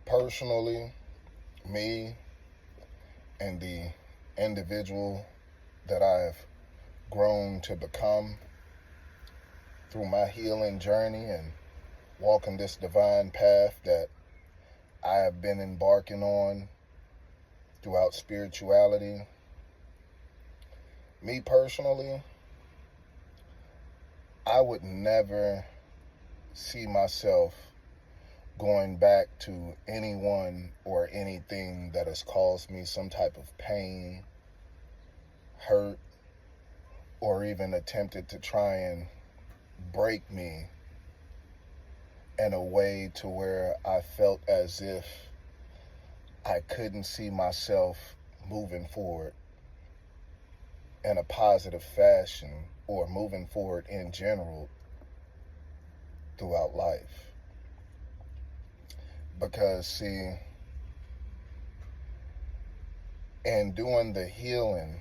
Personally, me and the individual that I've grown to become through my healing journey and walking this divine path that I have been embarking on throughout spirituality. Me personally, I would never see myself going back to anyone or anything that has caused me some type of pain, hurt, or even attempted to try and break me in a way to where I felt as if I couldn't see myself moving forward in a positive fashion or moving forward in general throughout life. Because, see, in doing the healing,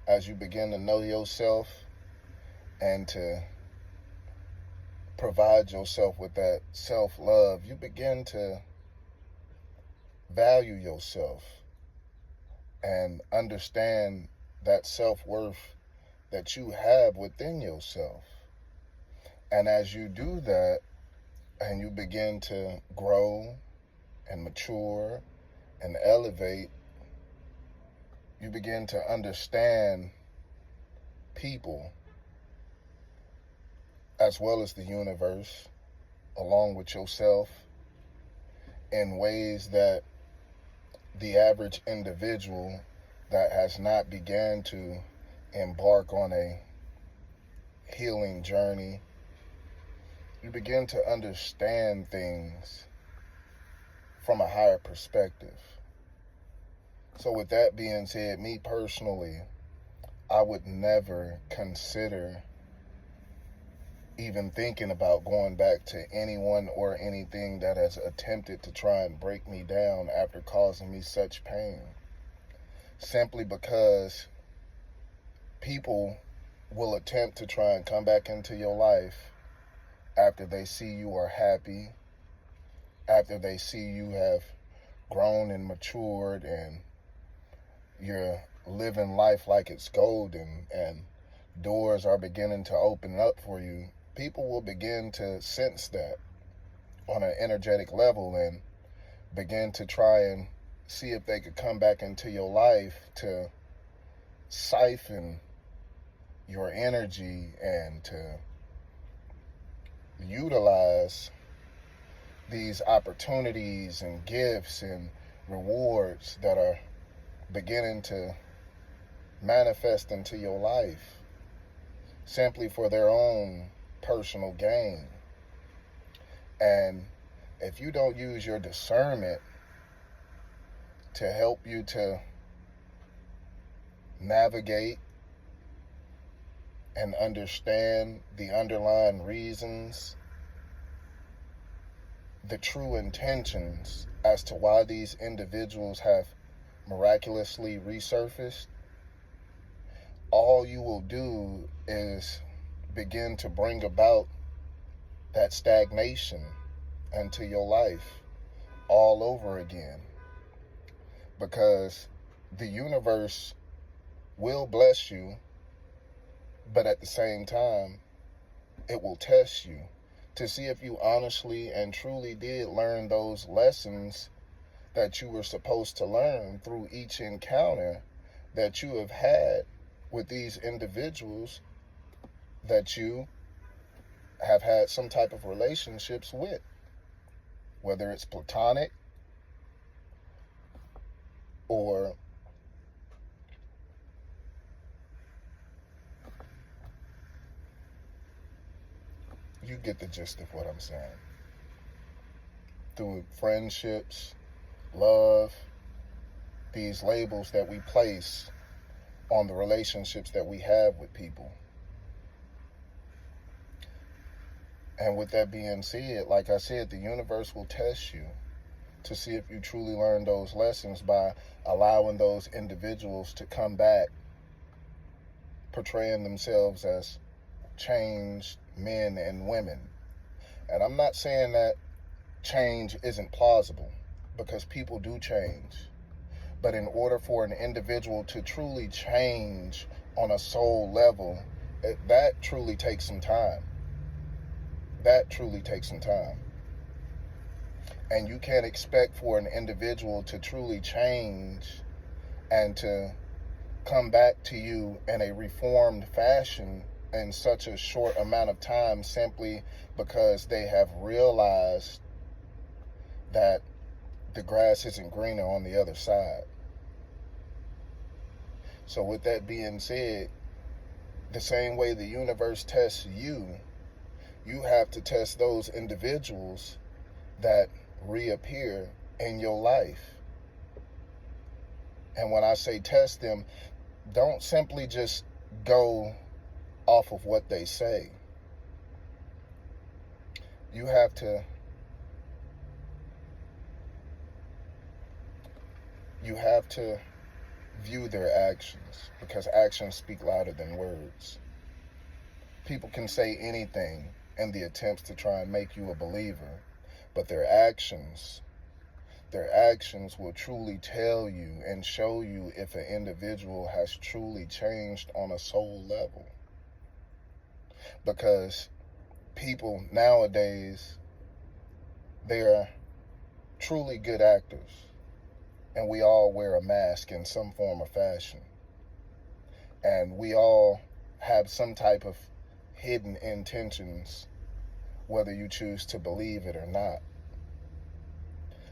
as you begin to know yourself and to provide yourself with that self-love, you begin to value yourself and understand that self-worth that you have within yourself. And as you do that, and you begin to grow and mature and elevate, you begin to understand people as well as the universe, along with yourself, in ways that the average individual that has not began to embark on a healing journey, you begin to understand things from a higher perspective. So with that being said, me personally, I would never consider even thinking about going back to anyone or anything that has attempted to try and break me down after causing me such pain. Simply because people will attempt to try and come back into your life after they see you are happy, after they see you have grown and matured and you're living life like it's golden and doors are beginning to open up for you. People will begin to sense that on an energetic level and begin to try and see if they could come back into your life to siphon your energy and to utilize these opportunities and gifts and rewards that are beginning to manifest into your life simply for their own personal gain. And if you don't use your discernment to help you to navigate and understand the underlying reasons, the true intentions as to why these individuals have miraculously resurfaced, all you will do is begin to bring about that stagnation into your life all over again. Because the universe will bless you, but at the same time, it will test you to see if you honestly and truly did learn those lessons that you were supposed to learn through each encounter that you have had with these individuals that you have had some type of relationships with, whether it's platonic or you get the gist of what I'm saying. Through friendships, love, these labels that we place on the relationships that we have with people. And with that being said, like I said, the universe will test you to see if you truly learn those lessons by allowing those individuals to come back portraying themselves as changed men and women. And I'm not saying that change isn't plausible, because people do change. But in order for an individual to truly change on a soul level, that truly takes some time. That truly takes some time. And you can't expect for an individual to truly change and to come back to you in a reformed fashion in such a short amount of time, simply because they have realized that the grass isn't greener on the other side. So with that being said, the same way the universe tests you, you have to test those individuals that reappear in your life. And when I say test them, don't simply just go off of what they say. You have to view their actions, because actions speak louder than words. People can say anything in the attempts to try and make you a believer, but their actions will truly tell you and show you if an individual has truly changed on a soul level. Because people nowadays, they are truly good actors, and we all wear a mask in some form or fashion. And we all have some type of hidden intentions, whether you choose to believe it or not.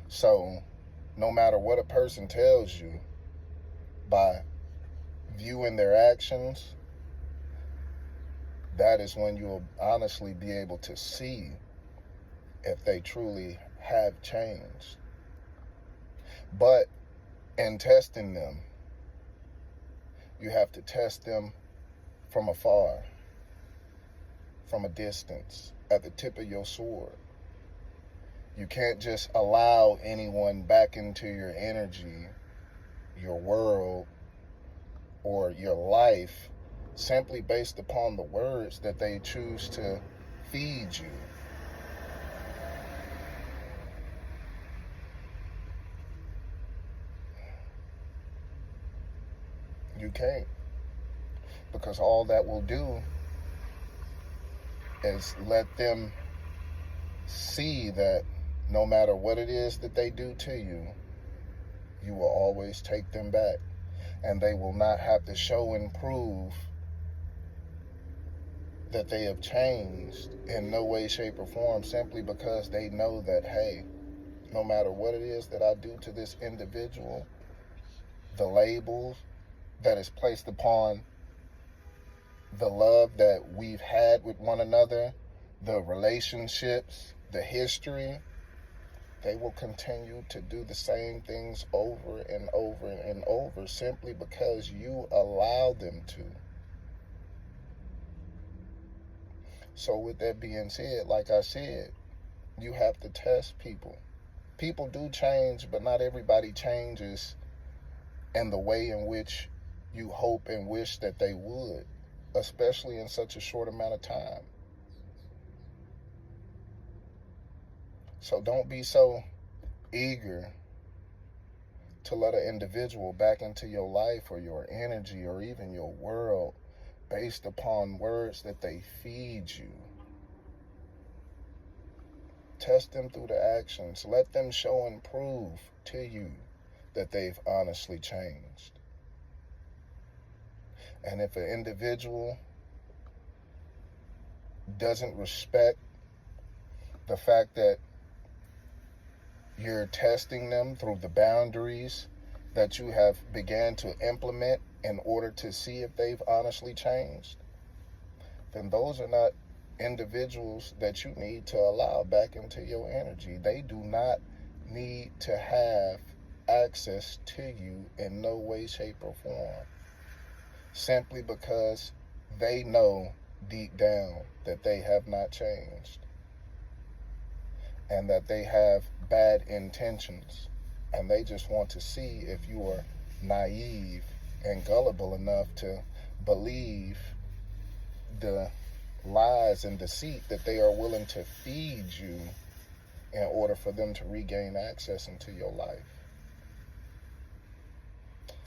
So, no matter what a person tells you, by viewing their actions, that is when you'll honestly be able to see if they truly have changed. But in testing them, you have to test them from afar, from a distance, at the tip of your sword. You can't just allow anyone back into your energy, your world, or your life simply based upon the words that they choose to feed you. You can't, because all that will do is let them see that no matter what it is that they do to you, you will always take them back, and they will not have to show and prove that they have changed in no way, shape, or form, simply because they know that, hey, no matter what it is that I do to this individual, the labels that is placed upon the love that we've had with one another, the relationships, the history, they will continue to do the same things over and over and over, simply because you allow them to. So with that being said, like I said, you have to test people. People do change, but not everybody changes in the way in which you hope and wish that they would, especially in such a short amount of time. So don't be so eager to let an individual back into your life or your energy or even your world based upon words that they feed you. Test them through the actions. Let them show and prove to you that they've honestly changed. And if an individual doesn't respect the fact that you're testing them through the boundaries that you have began to implement in order to see if they've honestly changed, then those are not individuals that you need to allow back into your energy. They do not need to have access to you in no way, shape, or form, simply because they know deep down that they have not changed and that they have bad intentions, and they just want to see if you are naive and gullible enough to believe the lies and deceit that they are willing to feed you in order for them to regain access into your life.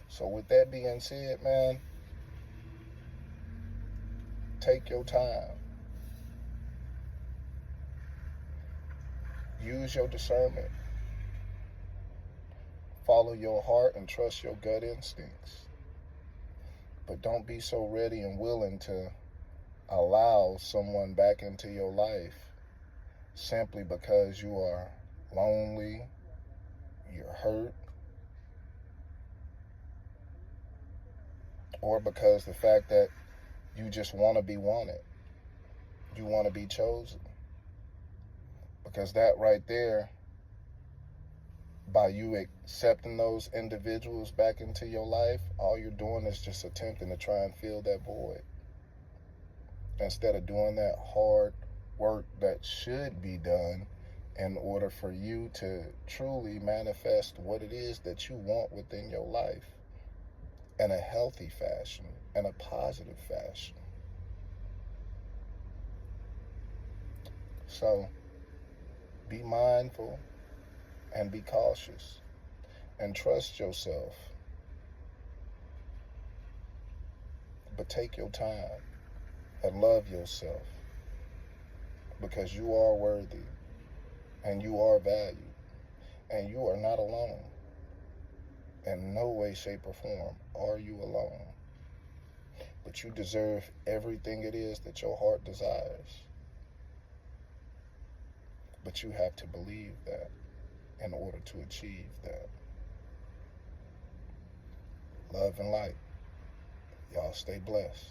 So with that being said, man, take your time. Use your discernment. Follow your heart and trust your gut instincts. But don't be so ready and willing to allow someone back into your life simply because you are lonely, you're hurt, or because the fact that you just want to be wanted. You want to be chosen. Because that right there, by you accepting those individuals back into your life, all you're doing is just attempting to try and fill that void. Instead of doing that hard work that should be done in order for you to truly manifest what it is that you want within your life in a healthy fashion, in a positive fashion. So be mindful and be cautious and trust yourself. But take your time and love yourself, because you are worthy and you are valued and you are not alone. In no way, shape, or form are you alone. But you deserve everything it is that your heart desires. But you have to believe that in order to achieve that. Love and light. Y'all stay blessed.